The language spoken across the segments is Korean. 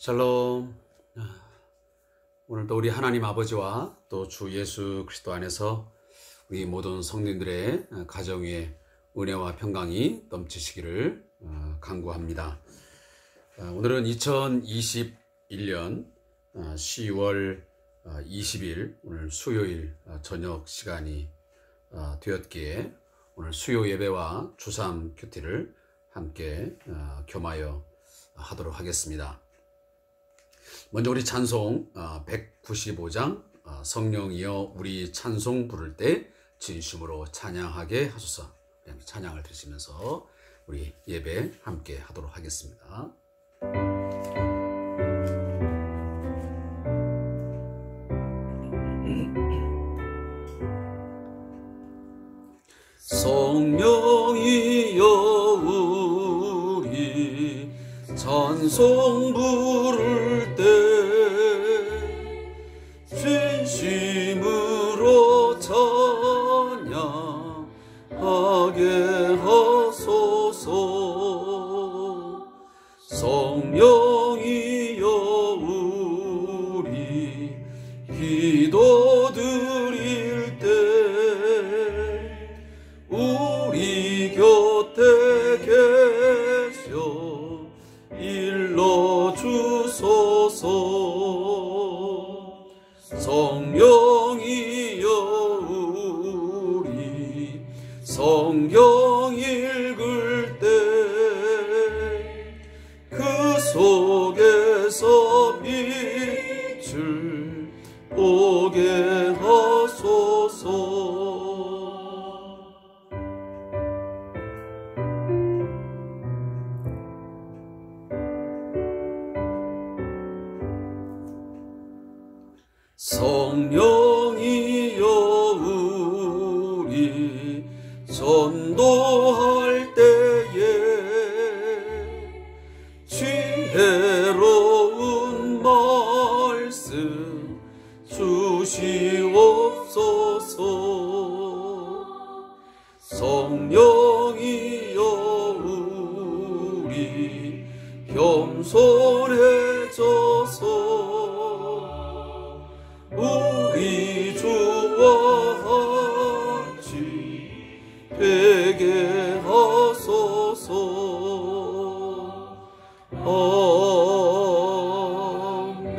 샬롬. 오늘도 우리 하나님 아버지와 또 주 예수 그리스도 안에서 우리 모든 성도들의 가정 위에 은혜와 평강이 넘치시기를 간구합니다. 오늘은 2021년 10월 20일 오늘 수요일 저녁 시간이 되었기에 오늘 수요 예배와 주삼 큐티를 함께 겸하여 하도록 하겠습니다. 먼저 우리 찬송 195장 성령이여 우리 찬송 부를 때 진심으로 찬양하게 하소서. 찬양을 들으시면서 우리 예배 함께 하도록 하겠습니다. 성령이여 우리 찬송 부를 때 진심으로 찬양하게 하소서. 성령이여 우리 기도 드릴 때 우리 곁에 계셔 일러주소서. 성령이여 우리 성경 읽을 때 그 속에서 빛을 보게 하소서. 성령이여 우리 전도할 때에 지혜로운 말씀 주시옵소서. 성령이여 우리 겸손해져서 우리 주와 같이 되게 하소서. 아멘.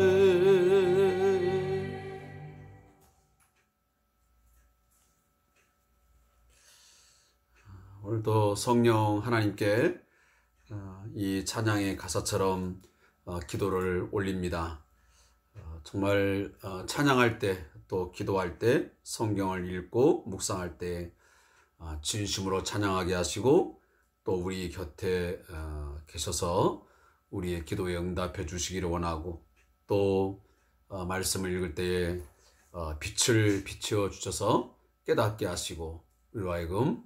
오늘도 성령 하나님께 이 찬양의 가사처럼 기도를 올립니다. 정말 찬양할 때 또 기도할 때 성경을 읽고 묵상할 때 진심으로 찬양하게 하시고 또 우리 곁에 계셔서 우리의 기도에 응답해 주시기를 원하고 또 말씀을 읽을 때에 빛을 비추어 주셔서 깨닫게 하시고 우리로 하여금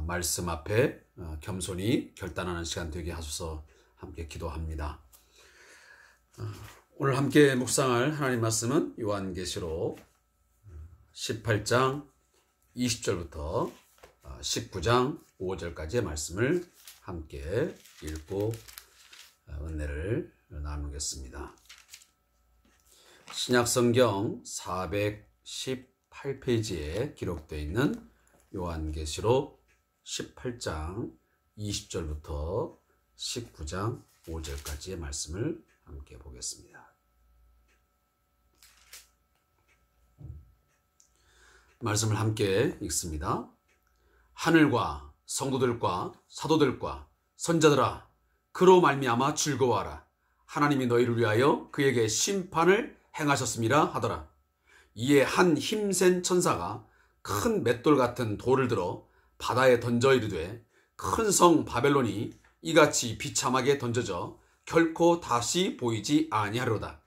말씀 앞에 겸손히 결단하는 시간 되게 하소서. 함께 기도합니다. 오늘 함께 묵상할 하나님 말씀은 요한계시록 18장 20절부터 19장 5절까지의 말씀을 함께 읽고 은혜를 나누겠습니다. 신약성경 418페이지에 기록되어 있는 요한계시록 18장 20절부터 19장 5절까지의 말씀을 함께 보겠습니다. 말씀을 함께 읽습니다. 하늘과 성도들과 사도들과 선자들아 그로 말미암아 즐거워하라. 하나님이 너희를 위하여 그에게 심판을 행하셨음이라 하더라. 이에 한 힘센 천사가 큰 맷돌 같은 돌을 들어 바다에 던져 이르되 큰 성 바벨론이 이같이 비참하게 던져져 결코 다시 보이지 아니하리로다.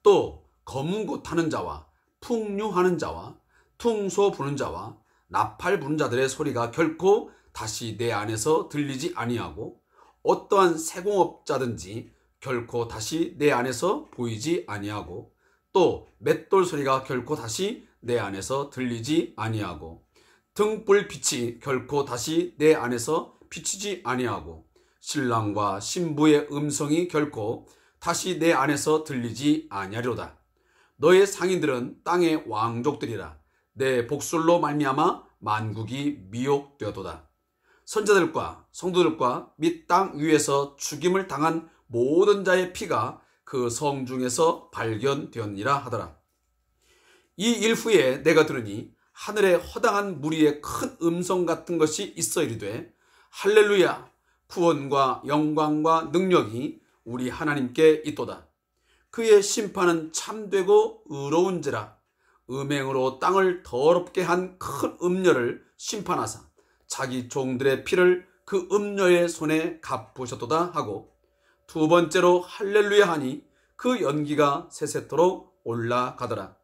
또 검은 고 타는 자와 풍류하는 자와 퉁소 부는 자와 나팔 부는 자들의 소리가 결코 다시 내 안에서 들리지 아니하고 어떠한 세공업자든지 결코 다시 내 안에서 보이지 아니하고 또 맷돌 소리가 결코 다시 내 안에서 들리지 아니하고 등불 빛이 결코 다시 내 안에서 비치지 아니하고 신랑과 신부의 음성이 결코 다시 내 안에서 들리지 아니하리로다. 너의 상인들은 땅의 왕족들이라. 내 복술로 말미암아 만국이 미혹되었도다. 선자들과 성도들과 및 땅 위에서 죽임을 당한 모든 자의 피가 그 성 중에서 발견되었니라 하더라. 이 일 후에 내가 들으니 하늘에 허당한 무리의 큰 음성 같은 것이 있어 이르되 할렐루야, 구원과 영광과 능력이 우리 하나님께 있도다. 그의 심판은 참되고 의로운지라. 음행으로 땅을 더럽게 한 큰 음녀를 심판하사 자기 종들의 피를 그 음녀의 손에 갚으셨도다 하고, 두 번째로 할렐루야 하니 그 연기가 세세토록 올라가더라.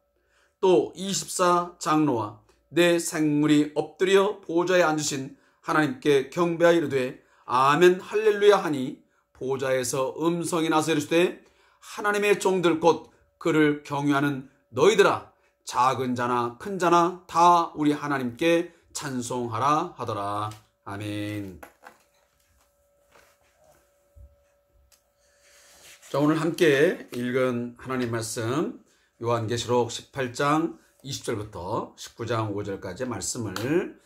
또 24 장로와 내 생물이 엎드려 보좌에 앉으신 하나님께 경배하여 이르되 아멘 할렐루야 하니, 보좌에서 음성이 나서 이르시되 하나님의 종들 곧 그를 경유하는 너희들아, 작은 자나 큰 자나 다 우리 하나님께 찬송하라 하더라. 아멘. 자, 오늘 함께 읽은 하나님 말씀 요한계시록 18장 20절부터 19장 5절까지의 말씀을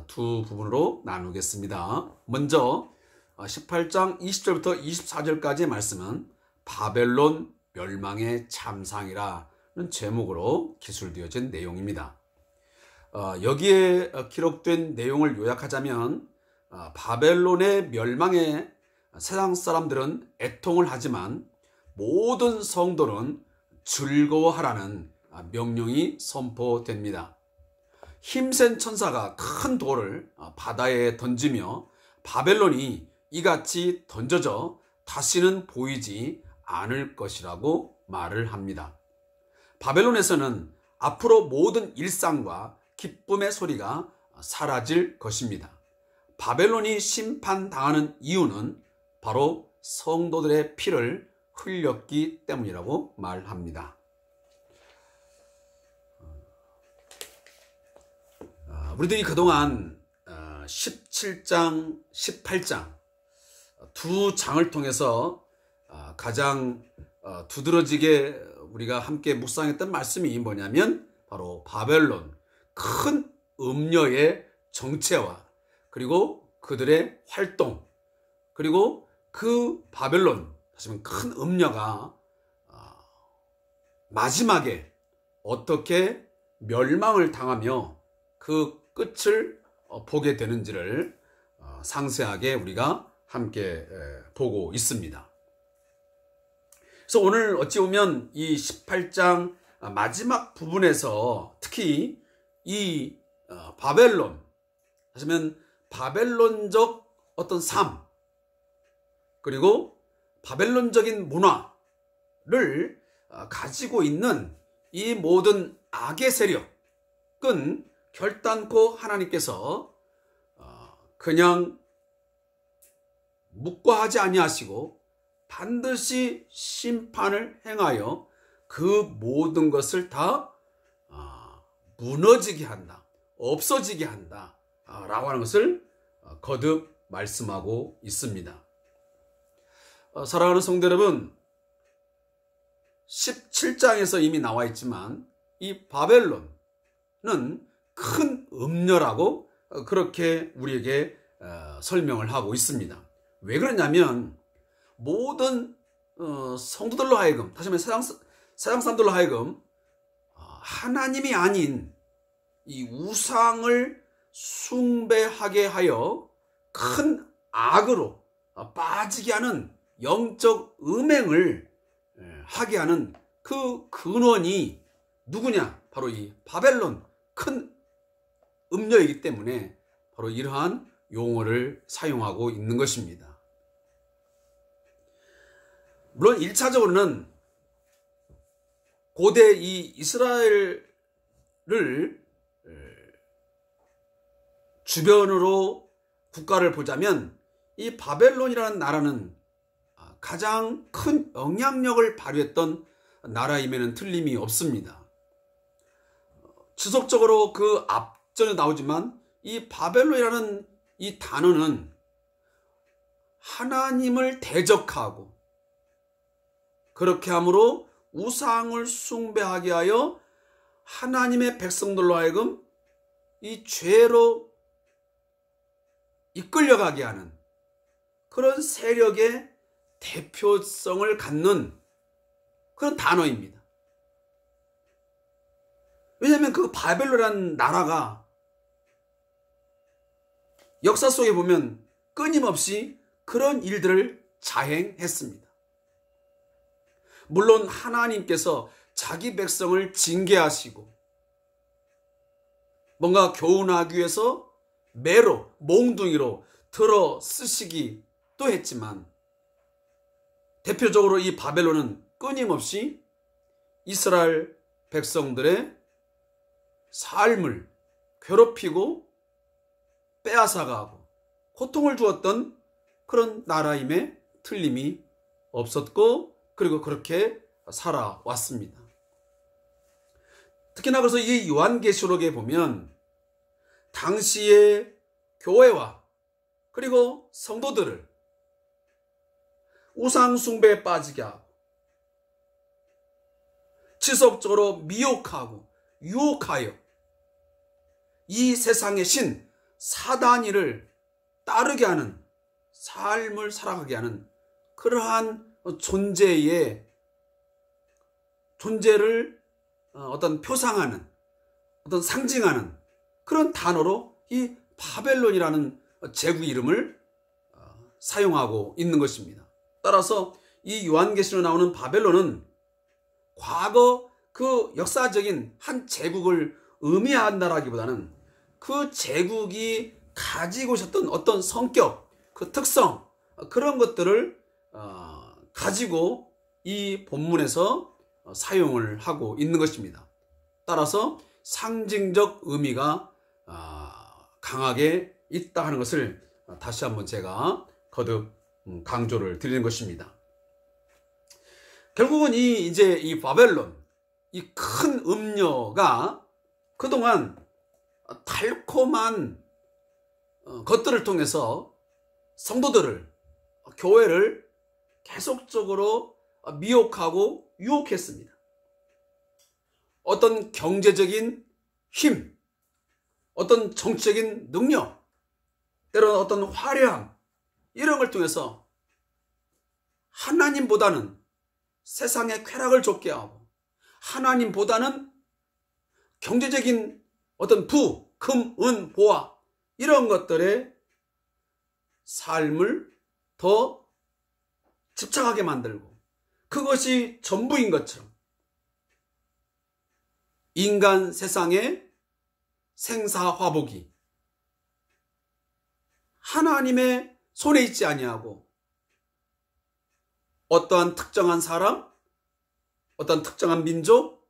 두 부분으로 나누겠습니다. 먼저 18장 20절부터 24절까지의 말씀은 바벨론 멸망의 참상이라는 제목으로 기술되어진 내용입니다. 여기에 기록된 내용을 요약하자면 바벨론의 멸망에 세상 사람들은 애통을 하지만 모든 성도는 즐거워하라는 명령이 선포됩니다. 힘센 천사가 큰 돌을 바다에 던지며 바벨론이 이같이 던져져 다시는 보이지 않을 것이라고 말을 합니다. 바벨론에서는 앞으로 모든 일상과 기쁨의 소리가 사라질 것입니다. 바벨론이 심판당하는 이유는 바로 성도들의 피를 흘렸기 때문이라고 말합니다. 우리들이 그동안 17장, 18장 두 장을 통해서 가장 두드러지게 우리가 함께 묵상했던 말씀이 뭐냐면 바로 바벨론, 큰 음녀의 정체와 그리고 그들의 활동, 그리고 그 바벨론, 다시 말하면 큰 음녀가 마지막에 어떻게 멸망을 당하며 그 끝을 보게 되는지를 상세하게 우리가 함께 보고 있습니다. 그래서 오늘 어찌 보면 이 18장 마지막 부분에서 특히 이 바벨론, 하시면 바벨론적 어떤 삶, 그리고 바벨론적인 문화를 가지고 있는 이 모든 악의 세력은 결단코 하나님께서 그냥 묵과하지 아니하시고 반드시 심판을 행하여 그 모든 것을 다 무너지게 한다, 없어지게 한다 라고 하는 것을 거듭 말씀하고 있습니다. 사랑하는 성도 여러분, 17장에서 이미 나와 있지만 이 바벨론은 큰 음녀라고 그렇게 우리에게 설명을 하고 있습니다. 왜 그러냐면 모든 성도들로 하여금, 다시 말해 세상 사람들로 하여금 하나님이 아닌 이 우상을 숭배하게 하여 큰 악으로 빠지게 하는 영적 음행을 하게 하는 그 근원이 누구냐? 바로 이 바벨론, 큰 음녀이기 때문에 바로 이러한 용어를 사용하고 있는 것입니다. 물론 1차적으로는 고대 이 이스라엘을 주변으로 국가를 보자면 이 바벨론이라는 나라는 가장 큰 영향력을 발휘했던 나라임에는 틀림이 없습니다. 지속적으로 그 앞전에 나오지만 이 바벨론이라는 이 단어는 하나님을 대적하고 그렇게 함으로 우상을 숭배하게 하여 하나님의 백성들로 하여금 이 죄로 이끌려가게 하는 그런 세력의 대표성을 갖는 그런 단어입니다. 왜냐하면 그 바벨론이라는 나라가 역사 속에 보면 끊임없이 그런 일들을 자행했습니다. 물론 하나님께서 자기 백성을 징계하시고 뭔가 교훈하기 위해서 매로, 몽둥이로 들어 쓰시기도 했지만 대표적으로 이 바벨론은 끊임없이 이스라엘 백성들의 삶을 괴롭히고 빼앗아가고 고통을 주었던 그런 나라임에 틀림이 없었고 그리고 그렇게 살아왔습니다. 특히나 그래서 이 요한계시록에 보면 당시의 교회와 그리고 성도들을 우상숭배에 빠지게 하고 지속적으로 미혹하고 유혹하여 이 세상의 신 사단이를 따르게 하는 삶을 살아가게 하는 그러한 존재를 어떤 표상하는 어떤 상징하는 그런 단어로 이 바벨론이라는 제국 이름을 사용하고 있는 것입니다. 따라서 이 요한계시록에 나오는 바벨론은 과거 그 역사적인 한 제국을 의미한다라기보다는 그 제국이 가지고 있었던 어떤 성격, 그 특성, 그런 것들을 가지고 이 본문에서 사용을 하고 있는 것입니다. 따라서 상징적 의미가 강하게 있다 하는 것을 다시 한번 제가 거듭 강조를 드리는 것입니다. 결국은 이 바벨론, 이 큰 음녀가 그동안 달콤한 것들을 통해서 성도들을, 교회를 계속적으로 미혹하고 유혹했습니다. 어떤 경제적인 힘, 어떤 정치적인 능력, 때로는 어떤 화려함, 이런 걸 통해서 하나님보다는 세상의 쾌락을 좇게 하고 하나님보다는 경제적인 어떤 부, 금, 은, 보화 이런 것들의 삶을 더 집착하게 만들고 그것이 전부인 것처럼 인간 세상의 생사화복이 하나님의 손에 있지 아니하고 어떠한 특정한 사람, 어떤 특정한 민족,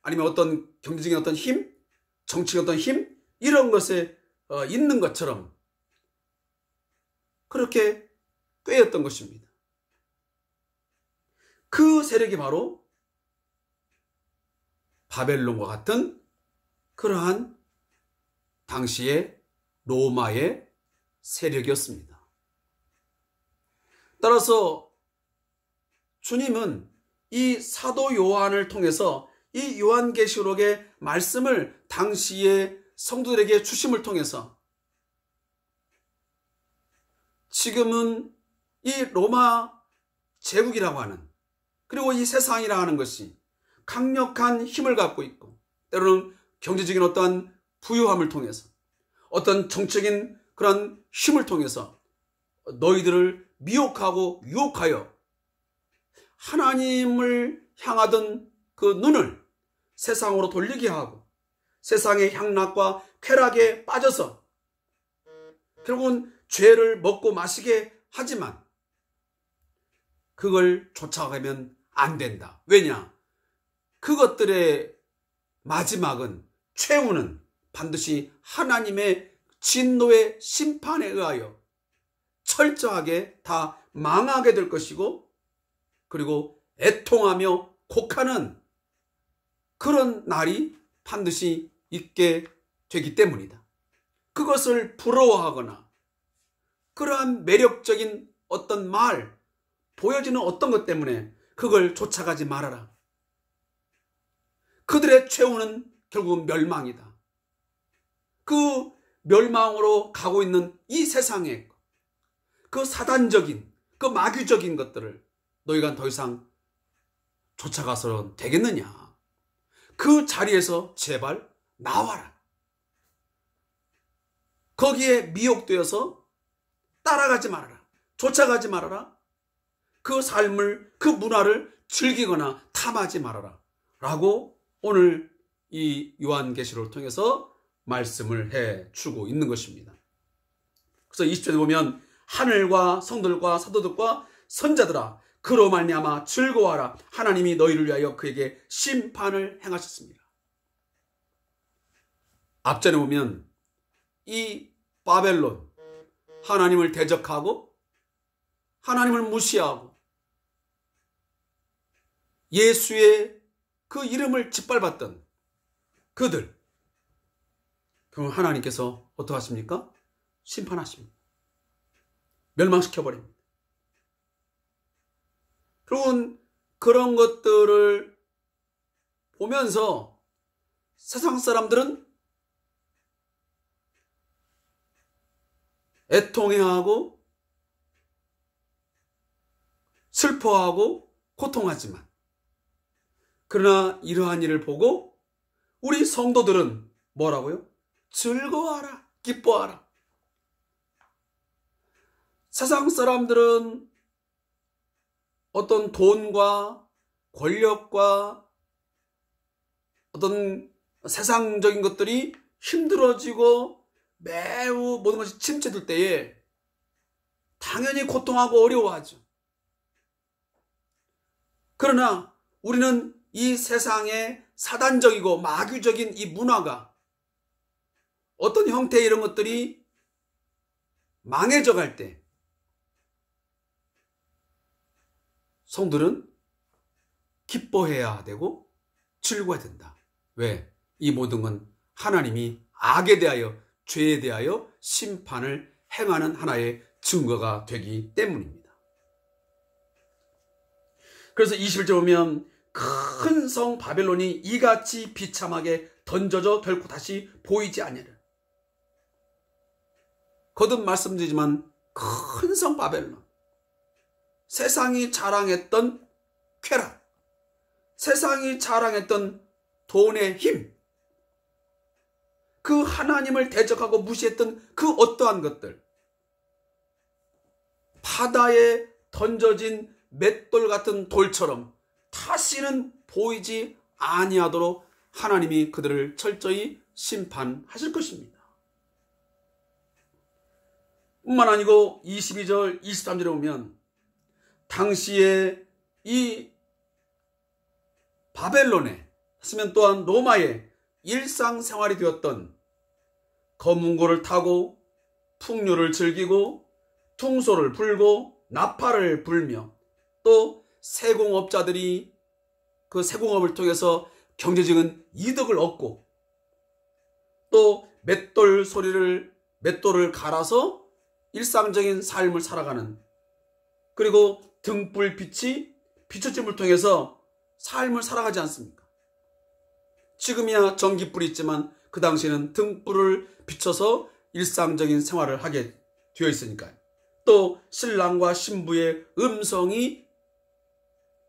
아니면 어떤 경제적인 어떤 힘, 정치적인 어떤 힘 이런 것에 있는 것처럼 그렇게 꾀였던 것입니다. 그 세력이 바로 바벨론과 같은 그러한 당시의 로마의 세력이었습니다. 따라서 주님은 이 사도 요한을 통해서 이 요한계시록의 말씀을 당시의 성도들에게 주심을 통해서 지금은 이 로마 제국이라고 하는 그리고 이 세상이라고 하는 것이 강력한 힘을 갖고 있고 때로는 경제적인 어떠한 부유함을 통해서 어떤 정치적인 그런 힘을 통해서 너희들을 미혹하고 유혹하여 하나님을 향하던 그 눈을 세상으로 돌리게 하고 세상의 향락과 쾌락에 빠져서 결국은 죄를 먹고 마시게 하지만 그걸 쫓아가면 안 된다. 왜냐? 그것들의 마지막은 최후는 반드시 하나님의 진노의 심판에 의하여 철저하게 다 망하게 될 것이고 그리고 애통하며 곡하는 그런 날이 반드시 있게 되기 때문이다. 그것을 부러워하거나 그러한 매력적인 어떤 말, 보여지는 어떤 것 때문에 그걸 쫓아가지 말아라. 그들의 최후는 결국 멸망이다. 그 멸망으로 가고 있는 이 세상에 그 사단적인, 그 마귀적인 것들을 너희가 더 이상 쫓아가서는 되겠느냐. 그 자리에서 제발 나와라. 거기에 미혹되어서 따라가지 말아라. 쫓아가지 말아라. 그 삶을, 그 문화를 즐기거나 탐하지 말아라. 라고 오늘 이 요한계시록을 통해서 말씀을 해주고 있는 것입니다. 그래서 20절에 보면 하늘과 성들과 사도들과 선자들아 그로 말미암아 즐거워하라. 하나님이 너희를 위하여 그에게 심판을 행하셨습니다. 앞전에 보면 이 바벨론, 하나님을 대적하고 하나님을 무시하고 예수의 그 이름을 짓밟았던 그들, 그럼 하나님께서 어떻게 하십니까? 심판하십니다. 멸망시켜버립니다. 그리고 그런 것들을 보면서 세상 사람들은 애통해하고 슬퍼하고 고통하지만, 그러나 이러한 일을 보고 우리 성도들은 뭐라고요? 즐거워하라, 기뻐하라. 세상 사람들은 어떤 돈과 권력과 어떤 세상적인 것들이 힘들어지고 매우 모든 것이 침체될 때에 당연히 고통하고 어려워하죠. 그러나 우리는 이 세상의 사단적이고 마귀적인 이 문화가 어떤 형태의 이런 것들이 망해져 갈 때 성들은 기뻐해야 되고 즐거워야 된다. 왜? 이 모든 건 하나님이 악에 대하여, 죄에 대하여 심판을 행하는 하나의 증거가 되기 때문입니다. 그래서 21절 보면 큰 성 바벨론이 이같이 비참하게 던져져 결코 다시 보이지 아니하리라. 거듭 말씀드리지만 큰 성 바벨론, 세상이 자랑했던 쾌락, 세상이 자랑했던 돈의 힘, 그 하나님을 대적하고 무시했던 그 어떠한 것들, 바다에 던져진 맷돌 같은 돌처럼 다시는 보이지 아니하도록 하나님이 그들을 철저히 심판하실 것입니다. 뿐만 아니고 22절, 23절에 보면 당시에 이 바벨론에 했으면 또한 로마의 일상생활이 되었던 검은고를 타고 풍류를 즐기고 퉁소를 불고 나팔을 불며 또 세공업자들이 그 세공업을 통해서 경제적인 이득을 얻고 또 맷돌을 갈아서 일상적인 삶을 살아가는, 그리고 등불빛이 비춰짐을 통해서 삶을 살아가지 않습니까? 지금이야 전기불이 있지만 그 당시에는 등불을 비춰서 일상적인 생활을 하게 되어 있으니까요. 또 신랑과 신부의 음성이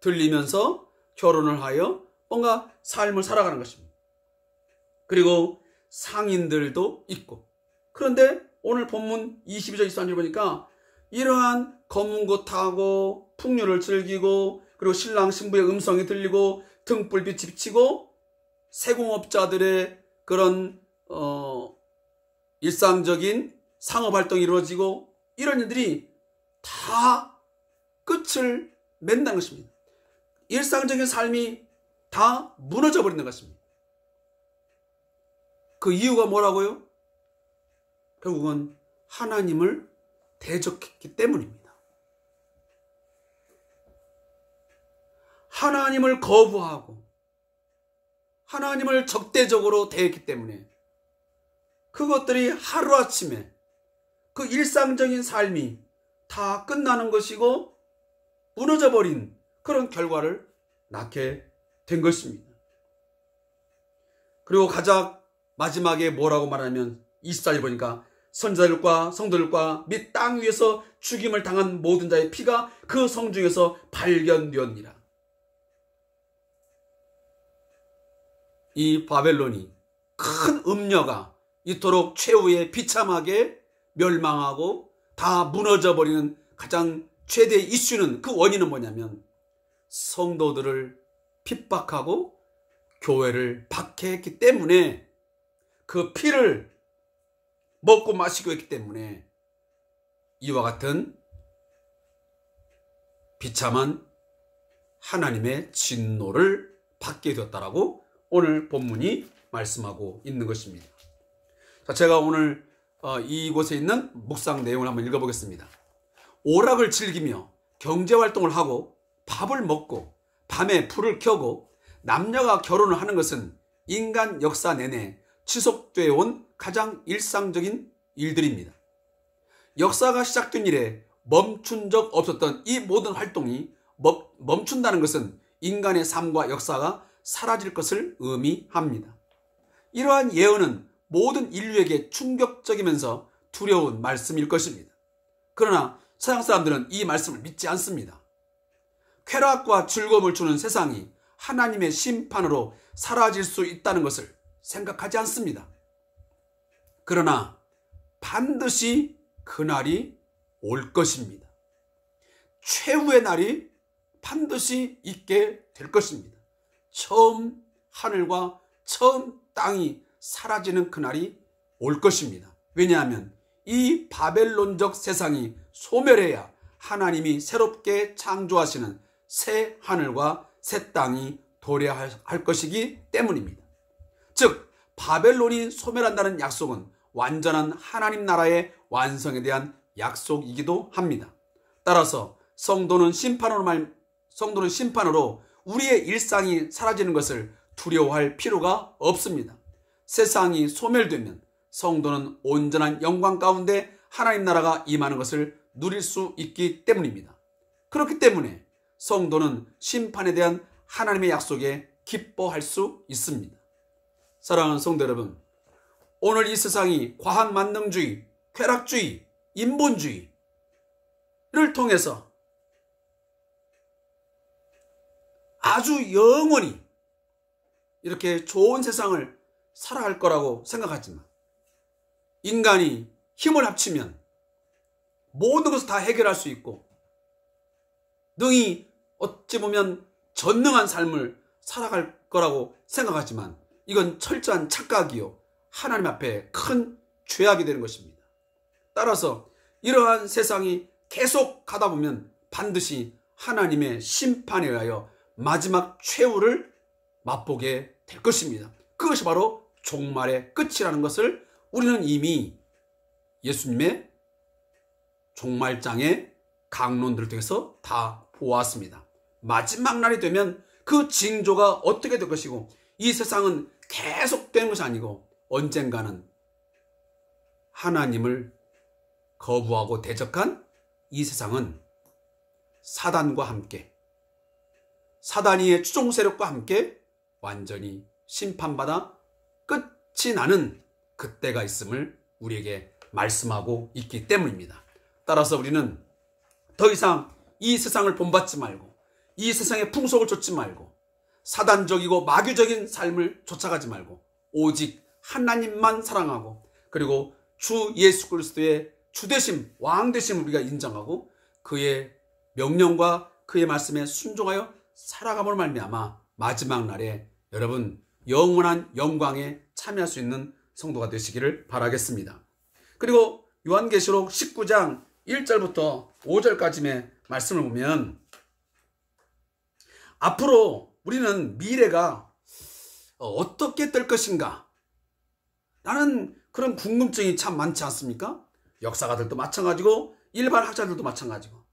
들리면서 결혼을 하여 뭔가 삶을 살아가는 것입니다. 그리고 상인들도 있고, 그런데 오늘 본문 22절 23절 보니까 이러한 검은고 타고 풍류를 즐기고 그리고 신랑 신부의 음성이 들리고 등불빛이 비치고 세공업자들의 그런 일상적인 상업활동이 이루어지고 이런 일들이 다 끝을 맺는 것입니다. 일상적인 삶이 다 무너져 버리는 것입니다. 그 이유가 뭐라고요? 결국은 하나님을 대적했기 때문입니다. 하나님을 거부하고 하나님을 적대적으로 대했기 때문에 그것들이 하루아침에 그 일상적인 삶이 다 끝나는 것이고 무너져버린 그런 결과를 낳게 된 것입니다. 그리고 가장 마지막에 뭐라고 말하냐면 24절 보니까 선자들과 성도들과 및 땅 위에서 죽임을 당한 모든 자의 피가 그 성 중에서 발견되었니라. 이 바벨론이 큰 음녀가 이토록 최후에 비참하게 멸망하고 다 무너져버리는 가장 최대의 이슈는, 그 원인은 뭐냐면 성도들을 핍박하고 교회를 박해했기 때문에, 그 피를 먹고 마시고 했기 때문에 이와 같은 비참한 하나님의 진노를 받게 되었다라고 오늘 본문이 말씀하고 있는 것입니다. 자, 제가 오늘 이곳에 있는 묵상 내용을 한번 읽어보겠습니다. 오락을 즐기며 경제활동을 하고 밥을 먹고 밤에 불을 켜고 남녀가 결혼을 하는 것은 인간 역사 내내 지속되어 온 가장 일상적인 일들입니다. 역사가 시작된 이래 멈춘 적 없었던 이 모든 활동이 멈춘다는 것은 인간의 삶과 역사가 사라질 것을 의미합니다. 이러한 예언은 모든 인류에게 충격적이면서 두려운 말씀일 것입니다. 그러나 서양 사람들은 이 말씀을 믿지 않습니다. 쾌락과 즐거움을 주는 세상이 하나님의 심판으로 사라질 수 있다는 것을 생각하지 않습니다. 그러나 반드시 그날이 올 것입니다. 최후의 날이 반드시 있게 될 것입니다. 처음 하늘과 처음 땅이 사라지는 그날이 올 것입니다. 왜냐하면 이 바벨론적 세상이 소멸해야 하나님이 새롭게 창조하시는 새 하늘과 새 땅이 도래할 것이기 때문입니다. 즉 바벨론이 소멸한다는 약속은 완전한 하나님 나라의 완성에 대한 약속이기도 합니다. 따라서 성도는 심판으로 우리의 일상이 사라지는 것을 두려워할 필요가 없습니다. 세상이 소멸되면 성도는 온전한 영광 가운데 하나님 나라가 임하는 것을 누릴 수 있기 때문입니다. 그렇기 때문에 성도는 심판에 대한 하나님의 약속에 기뻐할 수 있습니다. 사랑하는 성도 여러분, 오늘 이 세상이 과학만능주의, 쾌락주의, 인본주의를 통해서 아주 영원히 이렇게 좋은 세상을 살아갈 거라고 생각하지만, 인간이 힘을 합치면 모든 것을 다 해결할 수 있고 능히 어찌 보면 전능한 삶을 살아갈 거라고 생각하지만, 이건 철저한 착각이요 하나님 앞에 큰 죄악이 되는 것입니다. 따라서 이러한 세상이 계속 가다 보면 반드시 하나님의 심판에 의하여 마지막 최후를 맛보게 될 것입니다. 그것이 바로 종말의 끝이라는 것을 우리는 이미 예수님의 종말장의 강론들을 통해서 다 보았습니다. 마지막 날이 되면 그 징조가 어떻게 될 것이고, 이 세상은 계속되는 것이 아니고 언젠가는 하나님을 거부하고 대적한 이 세상은 사단과 함께, 사단이의 추종 세력과 함께 완전히 심판받아 끝이 나는 그때가 있음을 우리에게 말씀하고 있기 때문입니다. 따라서 우리는 더 이상 이 세상을 본받지 말고, 이 세상의 풍속을 쫓지 말고, 사단적이고 마귀적인 삶을 쫓아가지 말고, 오직 하나님만 사랑하고, 그리고 주 예수 그리스도의 주되심, 왕되심을 우리가 인정하고 그의 명령과 그의 말씀에 순종하여 살아감으로 말미암아 마지막 날에 여러분 영원한 영광에 참여할 수 있는 성도가 되시기를 바라겠습니다. 그리고 요한계시록 19장 1절부터 5절까지의 말씀을 보면, 앞으로 우리는 미래가 어떻게 될 것인가 라는 그런 궁금증이 참 많지 않습니까? 역사가들도 마찬가지고 일반 학자들도 마찬가지고,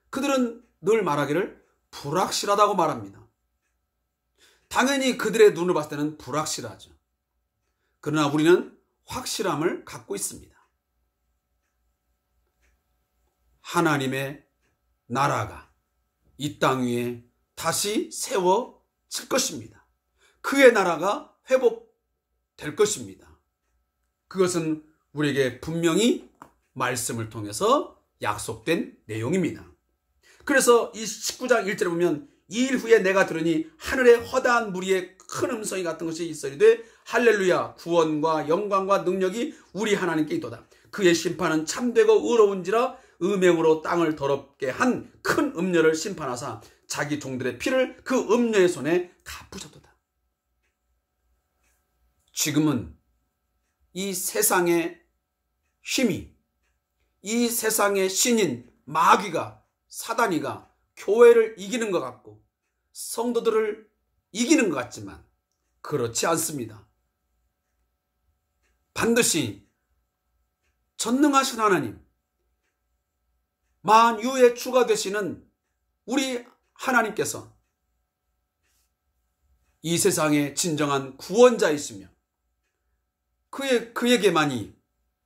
그들은 늘 말하기를 불확실하다고 말합니다. 당연히 그들의 눈을 봤을 때는 불확실하죠. 그러나 우리는 확실함을 갖고 있습니다. 하나님의 나라가 이 땅 위에 다시 세워질 것입니다. 그의 나라가 회복될 것입니다. 그것은 우리에게 분명히 말씀을 통해서 약속된 내용입니다. 그래서 이 19장 1절에 보면 이 일 후에 내가 들으니 하늘에 허다한 무리의 큰 음성이 같은 것이 있으리되 할렐루야 구원과 영광과 능력이 우리 하나님께 있도다. 그의 심판은 참되고 의로운지라 음행으로 땅을 더럽게 한 큰 음녀를 심판하사 자기 종들의 피를 그 음녀의 손에 갚으셨도다. 지금은 이 세상의 힘이, 이 세상의 신인 마귀가, 사단이가 교회를 이기는 것 같고 성도들을 이기는 것 같지만 그렇지 않습니다. 반드시 전능하신 하나님, 만유의 주가 되시는 우리 하나님께서 이 세상의 진정한 구원자이시며 그에게만이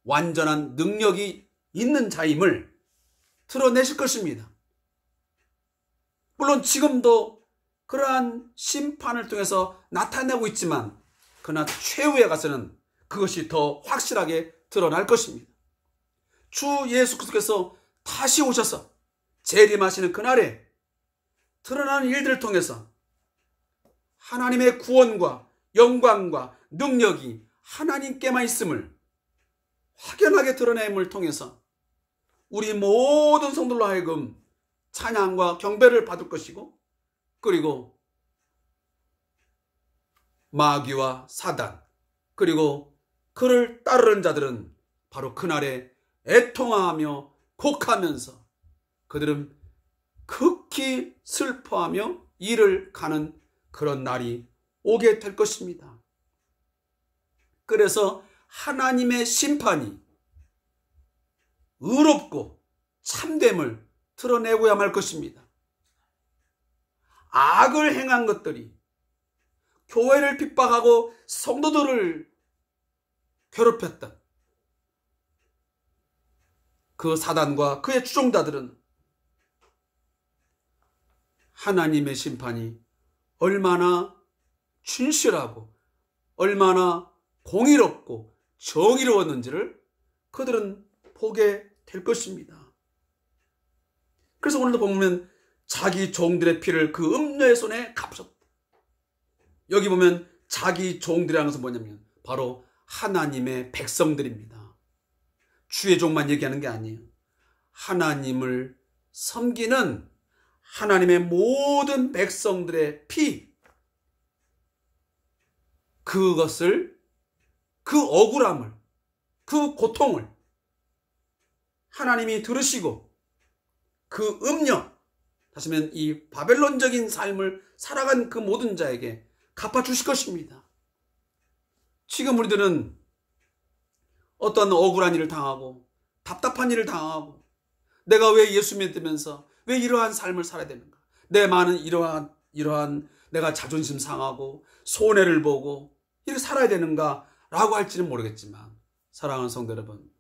완전한 능력이 있는 자임을 드러내실 것입니다. 물론 지금도 그러한 심판을 통해서 나타내고 있지만 그러나 최후에 가서는 그것이 더 확실하게 드러날 것입니다. 주 예수 그리스도께서 다시 오셔서 재림하시는 그날에 드러나는 일들을 통해서 하나님의 구원과 영광과 능력이 하나님께만 있음을 확연하게 드러냄을 통해서 우리 모든 성도들로 하여금 찬양과 경배를 받을 것이고, 그리고 마귀와 사단, 그리고 그를 따르는 자들은 바로 그날에 애통하며 곡하면서 그들은 극히 슬퍼하며 이를 가는 그런 날이 오게 될 것입니다. 그래서 하나님의 심판이 의롭고 참됨을 드러내고야 말 것입니다. 악을 행한 것들이 교회를 핍박하고 성도들을 괴롭혔던 그 사단과 그의 추종자들은 하나님의 심판이 얼마나 진실하고 얼마나 공의롭고 정의로웠는지를 그들은 보게 될 것입니다. 그래서 오늘도 보면 자기 종들의 피를 그 음녀의 손에 갚으셨다. 여기 보면 자기 종들이라는 것은 뭐냐면 바로 하나님의 백성들입니다. 주의 종만 얘기하는 게 아니에요. 하나님을 섬기는 하나님의 모든 백성들의 피, 그것을, 그 억울함을, 그 고통을 하나님이 들으시고 그 음녀, 다시 말하면 이 바벨론적인 삶을 살아간 그 모든 자에게 갚아주실 것입니다. 지금 우리들은 어떤 억울한 일을 당하고 답답한 일을 당하고 내가 왜 예수 믿으면서 왜 이러한 삶을 살아야 되는가, 내 많은 이러한 내가 자존심 상하고 손해를 보고 이렇게 살아야 되는가 라고 할지는 모르겠지만, 사랑하는 성도 여러분,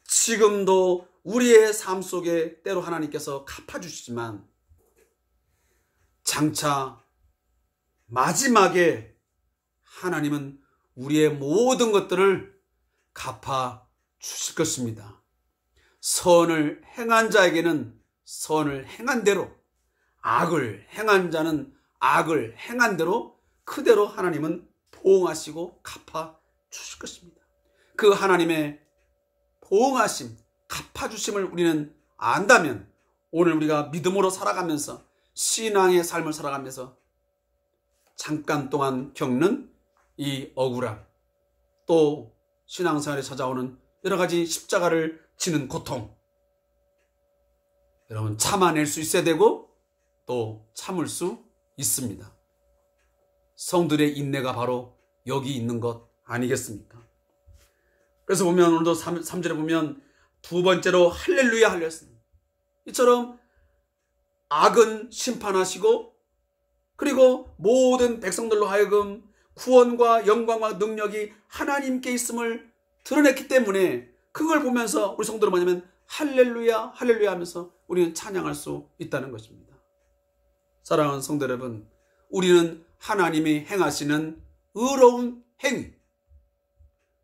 지금도 우리의 삶 속에 때로 하나님께서 갚아주시지만 장차 마지막에 하나님은 우리의 모든 것들을 갚아주실 것입니다. 선을 행한 자에게는 선을 행한 대로, 악을 행한 자는 악을 행한 대로 그대로 하나님은 보응하시고 갚아주실 것입니다. 그 하나님의 보응하심, 갚아주심을 우리는 안다면 오늘 우리가 믿음으로 살아가면서 신앙의 삶을 살아가면서 잠깐 동안 겪는 이 억울함, 또 신앙생활에 찾아오는 여러 가지 십자가를 지는 고통, 여러분 참아낼 수 있어야 되고 또 참을 수 있습니다. 성들의 인내가 바로 여기 있는 것 아니겠습니까? 그래서 보면 오늘도 3절에 보면 두 번째로 할렐루야 하셨습니다. 이처럼 악은 심판하시고 그리고 모든 백성들로 하여금 구원과 영광과 능력이 하나님께 있음을 드러냈기 때문에 그걸 보면서 우리 성도들은 뭐냐면 할렐루야 할렐루야 하면서 우리는 찬양할 수 있다는 것입니다. 사랑하는 성도 여러분, 우리는 하나님이 행하시는 의로운 행위,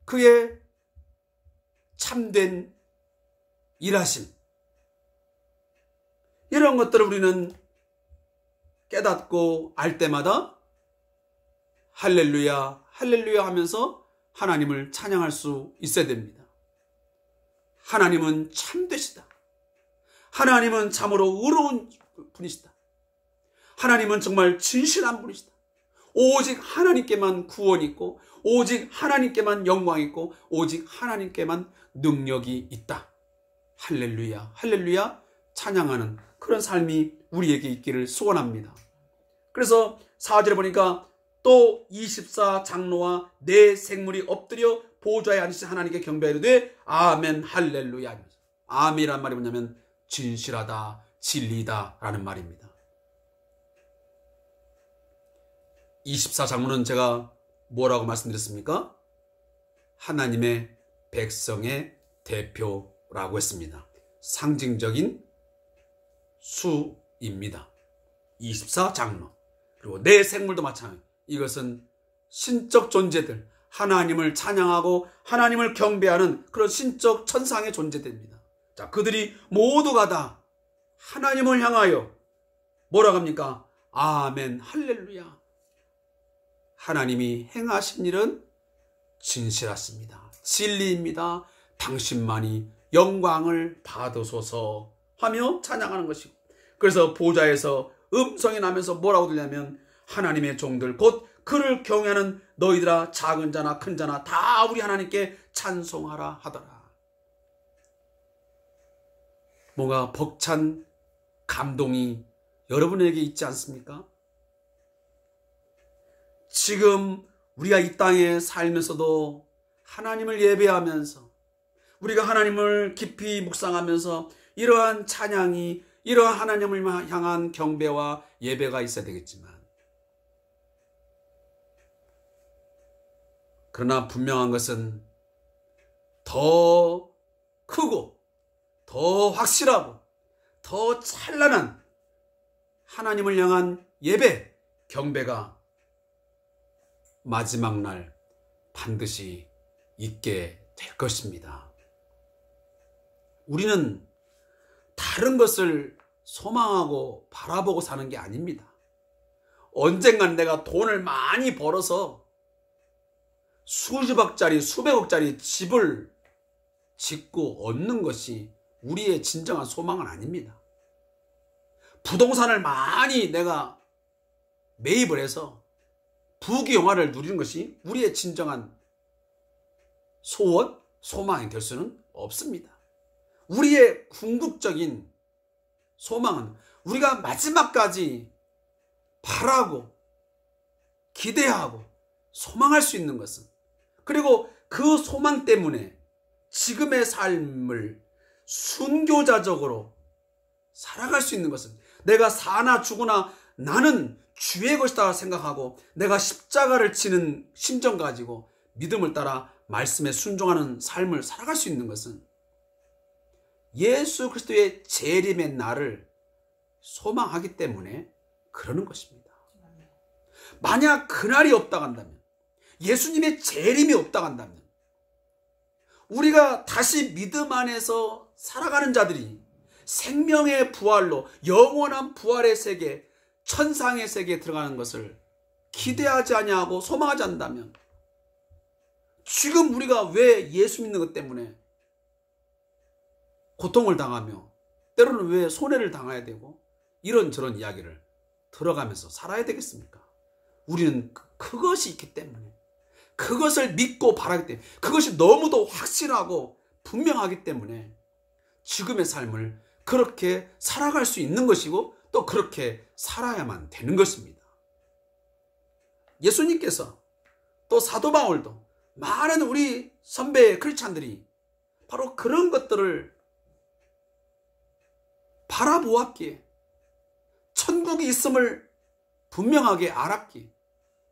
그의 참된 일하심, 이런 것들을 우리는 깨닫고 알 때마다 할렐루야, 할렐루야 하면서 하나님을 찬양할 수 있어야 됩니다. 하나님은 참되시다. 하나님은 참으로 의로운 분이시다. 하나님은 정말 진실한 분이시다. 오직 하나님께만 구원이 있고, 오직 하나님께만 영광이 있고, 오직 하나님께만 능력이 있다. 할렐루야, 할렐루야 찬양하는 그런 삶이 우리에게 있기를 소원합니다. 그래서 4절에 보니까 또 24장로와 네 생물이 엎드려 보좌에 앉으신 하나님께 경배하되 아멘 할렐루야. 아멘이란 말이 뭐냐면 진실하다, 진리다 라는 말입니다. 24장로는 제가 뭐라고 말씀드렸습니까? 하나님의 백성의 대표라고 했습니다. 상징적인 수입니다. 24장로. 그리고 네 생물도 마찬가지입니다. 이것은 신적 존재들, 하나님을 찬양하고 하나님을 경배하는 그런 신적 천상의 존재들입니다. 자, 그들이 모두가 다 하나님을 향하여 뭐라고 합니까? 아멘 할렐루야. 하나님이 행하신 일은 진실하십니다. 진리입니다. 당신만이 영광을 받으소서 하며 찬양하는 것이고, 그래서 보좌에서 음성이 나면서 뭐라고 들냐면 하나님의 종들 곧 그를 경외하는 너희들아 작은 자나 큰 자나 다 우리 하나님께 찬송하라 하더라. 뭔가 벅찬 감동이 여러분에게 있지 않습니까? 지금 우리가 이 땅에 살면서도 하나님을 예배하면서 우리가 하나님을 깊이 묵상하면서 이러한 찬양이, 이러한 하나님을 향한 경배와 예배가 있어야 되겠지만, 그러나 분명한 것은 더 크고 더 확실하고 더 찬란한 하나님을 향한 예배, 경배가 마지막 날 반드시 있게 될 것입니다. 우리는 다른 것을 소망하고 바라보고 사는 게 아닙니다. 언젠간 내가 돈을 많이 벌어서 수십억짜리, 수백억짜리 집을 짓고 얻는 것이 우리의 진정한 소망은 아닙니다. 부동산을 많이 내가 매입을 해서 부귀영화를 누리는 것이 우리의 진정한 소원, 소망이 될 수는 없습니다. 우리의 궁극적인 소망은 우리가 마지막까지 바라고 기대하고 소망할 수 있는 것은, 그리고 그 소망 때문에 지금의 삶을 순교자적으로 살아갈 수 있는 것은, 내가 사나 죽으나 나는 주의 것이다 생각하고 내가 십자가를 지는 심정 가지고 믿음을 따라 말씀에 순종하는 삶을 살아갈 수 있는 것은 예수 그리스도의 재림의 날을 소망하기 때문에 그러는 것입니다. 만약 그날이 없다고 한다면, 예수님의 재림이 없다고 한다면, 우리가 다시 믿음 안에서 살아가는 자들이 생명의 부활로 영원한 부활의 세계, 천상의 세계에 들어가는 것을 기대하지 아니하고 소망하지 않는다면, 지금 우리가 왜 예수 믿는 것 때문에 고통을 당하며 때로는 왜 손해를 당해야 되고 이런저런 이야기를 들어가면서 살아야 되겠습니까? 우리는 그것이 있기 때문에, 그것을 믿고 바라기 때문에, 그것이 너무도 확실하고 분명하기 때문에 지금의 삶을 그렇게 살아갈 수 있는 것이고 또 그렇게 살아야만 되는 것입니다. 예수님께서 또 사도 바울도 많은 우리 선배 크리스찬들이 바로 그런 것들을 바라보았기에, 천국이 있음을 분명하게 알았기에,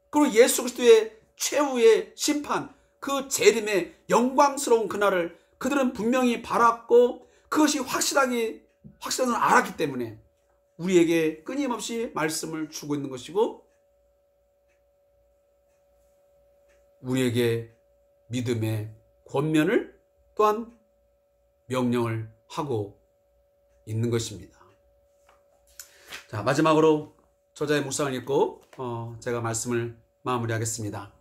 그리고 예수 그리스도의 최후의 심판, 그 재림의 영광스러운 그날을 그들은 분명히 바랐고 그것이 확실한 걸 알았기 때문에 우리에게 끊임없이 말씀을 주고 있는 것이고 우리에게 믿음의 권면을 또한 명령을 하고 있는 것입니다. 자, 마지막으로 저자의 묵상을 읽고 제가 말씀을 마무리하겠습니다.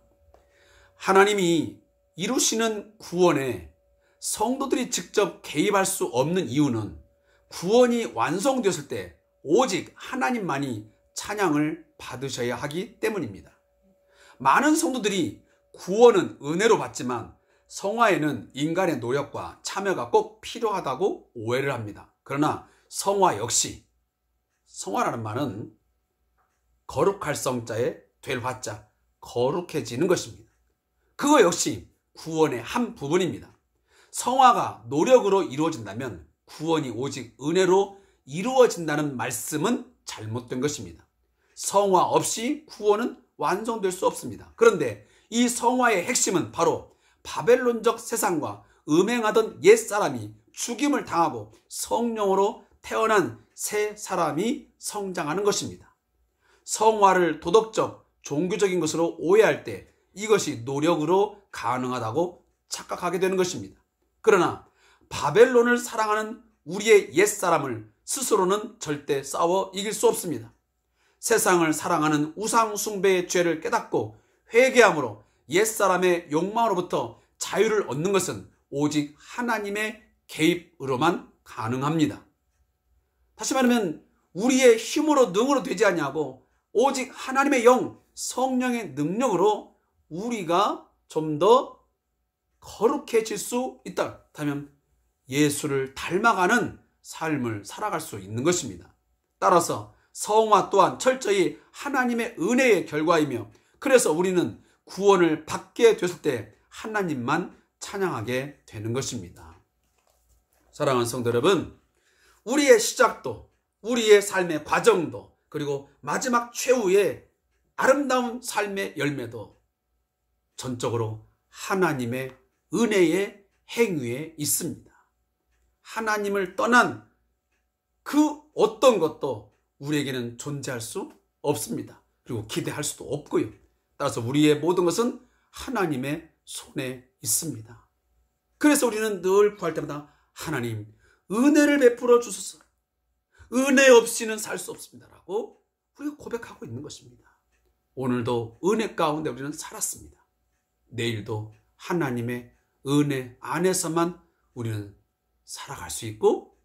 하나님이 이루시는 구원에 성도들이 직접 개입할 수 없는 이유는 구원이 완성되었을 때 오직 하나님만이 찬양을 받으셔야 하기 때문입니다. 많은 성도들이 구원은 은혜로 받지만 성화에는 인간의 노력과 참여가 꼭 필요하다고 오해를 합니다. 그러나 성화 역시, 성화라는 말은 거룩할 성자에 될 화자, 거룩해지는 것입니다. 그거 역시 구원의 한 부분입니다. 성화가 노력으로 이루어진다면 구원이 오직 은혜로 이루어진다는 말씀은 잘못된 것입니다. 성화 없이 구원은 완성될 수 없습니다. 그런데 이 성화의 핵심은 바로 바벨론적 세상과 음행하던 옛사람이 죽임을 당하고 성령으로 태어난 새 사람이 성장하는 것입니다. 성화를 도덕적, 종교적인 것으로 오해할 때 이것이 노력으로 가능하다고 착각하게 되는 것입니다. 그러나 바벨론을 사랑하는 우리의 옛사람을 스스로는 절대 싸워 이길 수 없습니다. 세상을 사랑하는 우상 숭배의 죄를 깨닫고 회개함으로 옛사람의 욕망으로부터 자유를 얻는 것은 오직 하나님의 개입으로만 가능합니다. 다시 말하면 우리의 힘으로 능으로 되지 아니하고 오직 하나님의 영, 성령의 능력으로 우리가 좀 더 거룩해질 수 있다. 그렇다면 예수를 닮아가는 삶을 살아갈 수 있는 것입니다. 따라서 성화 또한 철저히 하나님의 은혜의 결과이며 그래서 우리는 구원을 받게 됐을 때 하나님만 찬양하게 되는 것입니다. 사랑하는 성도 여러분, 우리의 시작도, 우리의 삶의 과정도, 그리고 마지막 최후의 아름다운 삶의 열매도 전적으로 하나님의 은혜의 행위에 있습니다. 하나님을 떠난 그 어떤 것도 우리에게는 존재할 수 없습니다. 그리고 기대할 수도 없고요. 따라서 우리의 모든 것은 하나님의 손에 있습니다. 그래서 우리는 늘 구할 때마다 하나님, 은혜를 베풀어 주소서. 은혜 없이는 살 수 없습니다라고 우리가 고백하고 있는 것입니다. 오늘도 은혜 가운데 우리는 살았습니다. 내일도 하나님의 은혜 안에서만 우리는 살아갈 수 있고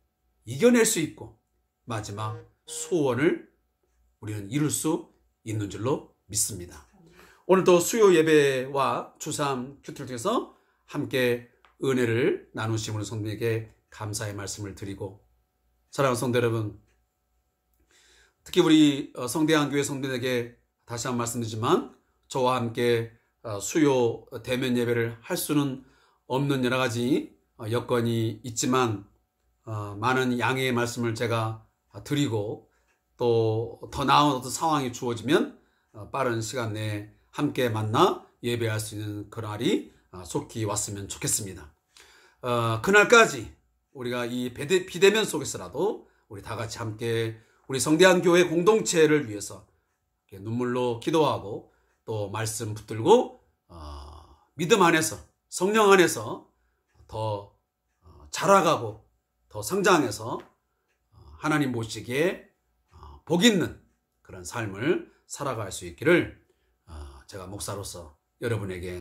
이겨낼 수 있고 마지막 소원을 우리는 이룰 수 있는 줄로 믿습니다. 오늘도 수요 예배와 주삼 큐티를 통해서 함께 은혜를 나누시는 성도에게 감사의 말씀을 드리고, 사랑하는 성도 여러분, 특히 우리 성대한교회 성도들에게 다시 한번 말씀드리지만 저와 함께 수요 대면 예배를 할 수는 없는 여러 가지 여건이 있지만 많은 양해의 말씀을 제가 드리고 또 더 나은 어떤 상황이 주어지면 빠른 시간 내에 함께 만나 예배할 수 있는 그날이 속히 왔으면 좋겠습니다. 그날까지 우리가 이 비대면 속에서라도 우리 다 같이 함께 우리 성대한 교회 공동체를 위해서 눈물로 기도하고 또 말씀 붙들고 믿음 안에서 성령 안에서 더 자라가고 더 성장해서 하나님 보시기에 복 있는 그런 삶을 살아갈 수 있기를 제가 목사로서 여러분에게